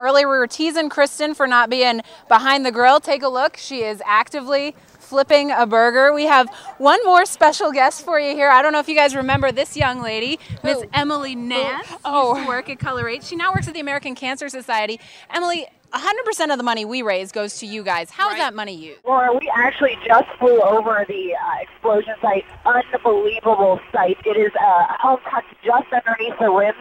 Earlier we were teasing Kristen for not being behind the grill. Take a look. She is actively flipping a burger. We have one more special guest for you here. I don't know if you guys remember this young lady, Miss Emily Nance. Used to work at Color 8. She now works at the American Cancer Society. Emily, 100% of the money we raise goes to you guys. How is that money used? Laura, we actually just flew over the explosion site. Unbelievable site. It is a home cut just underneath the rim.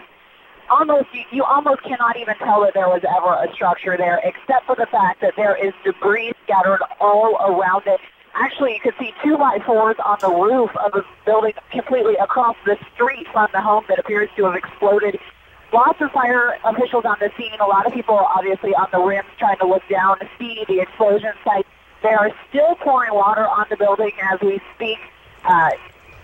You almost cannot even tell that there was ever a structure there, except for the fact that there is debris scattered all around it. Actually, you could see 2x4s on the roof of a building completely across the street from the home that appears to have exploded. Lots of fire officials on the scene. A lot of people, obviously, on the rims trying to look down to see the explosion site. They are still pouring water on the building as we speak.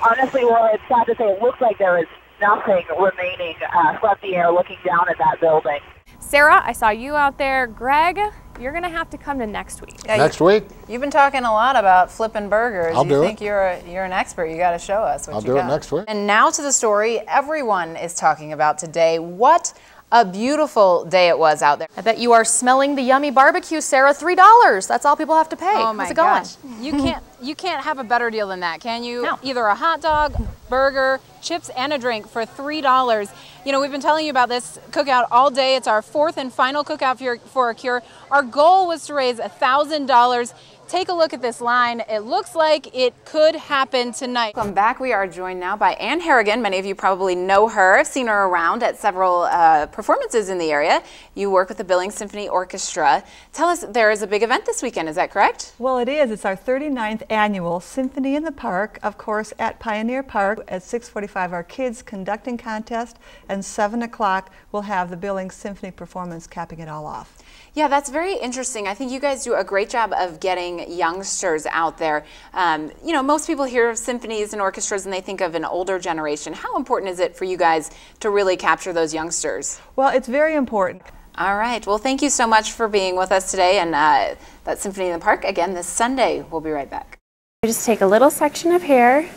Honestly, Laura, it's sad to say it looks like there is nothing remaining from the air looking down at that building. Sarah, I saw you out there. Greg, you're going to have to come to next week. Yeah, next week? You've been talking a lot about flipping burgers. I'll do it. You think you're an expert. You got to show us what I'll you do got. it next week. And now to the story everyone is talking about today. What a beautiful day it was out there. I bet you are smelling the yummy barbecue, Sarah. $3. That's all people have to pay. Oh my How's it going? gosh. You can't have a better deal than that, can you? No. Either a hot dog, burger, chips, and a drink for $3. You know, we've been telling you about this cookout all day. It's our fourth and final cookout for a cure. Our goal was to raise $1,000. Take a look at this line. It looks like it could happen tonight. Welcome back. We are joined now by Ann Harrigan. Many of you probably know her. I've seen her around at several performances in the area. You work with the Billings Symphony Orchestra. Tell us, there is a big event this weekend, is that correct? Well, it is. It's our 39th annual Symphony in the Park, of course, at Pioneer Park. At 6:45, our kids conducting contest, and 7 o'clock we'll have the Billings Symphony performance capping it all off. Yeah, that's very interesting. I think you guys do a great job of getting youngsters out there. You know, most people hear of symphonies and orchestras and they think of an older generation. How important is it for you guys to really capture those youngsters? Well, it's very important. All right. Well, thank you so much for being with us today. And that Symphony in the Park, again, this Sunday. We'll be right back. We just take a little section of hair,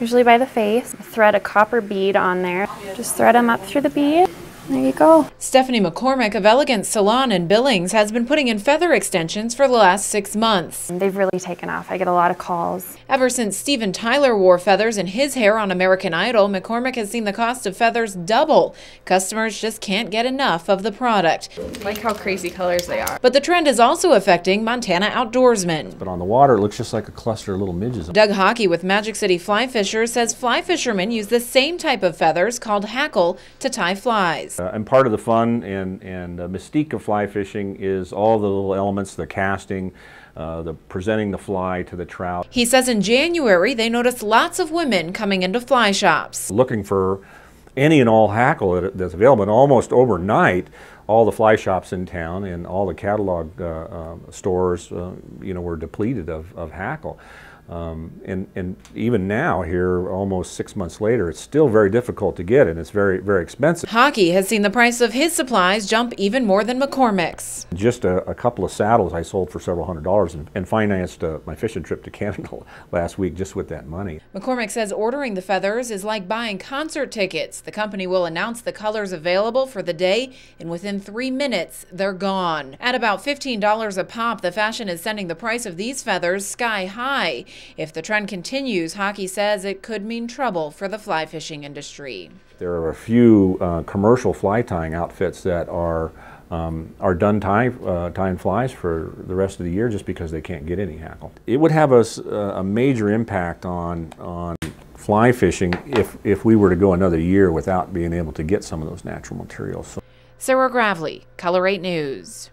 usually by the face, thread a copper bead on there. Just thread them up through the bead. There you go. Stephanie McCormick of Elegance Salon in Billings has been putting in feather extensions for the last 6 months. They've really taken off. I get a lot of calls. Ever since Steven Tyler wore feathers in his hair on American Idol, McCormick has seen the cost of feathers double. Customers just can't get enough of the product. Like how crazy colors they are. But the trend is also affecting Montana outdoorsmen. But on the water, it looks just like a cluster of little midges. Doug Hockey with Magic City Fly Fisher says fly fishermen use the same type of feathers called hackle to tie flies. And part of the fun and mystique of fly fishing is all the little elements, the casting, the presenting the fly to the trout. He says in January they noticed lots of women coming into fly shops. Looking for any and all hackle that's available, and almost overnight all the fly shops in town and all the catalog stores you know, were depleted of hackle. And even now, here almost 6 months later, it's still very difficult to get, and it's very, very expensive. Hockey has seen the price of his supplies jump even more than McCormick's. Just a couple of saddles I sold for several $100s and financed my fishing trip to Canada last week just with that money. McCormick says ordering the feathers is like buying concert tickets. The company will announce the colors available for the day, and within 3 minutes, they're gone. At about $15 a pop, the fashion is sending the price of these feathers sky high. If the trend continues, Hockey says it could mean trouble for the fly fishing industry. There are a few commercial fly tying outfits that are done tying flies for the rest of the year just because they can't get any hackle. It would have a major impact on fly fishing if we were to go another year without being able to get some of those natural materials. Sarah Gravlee, Color 8 News.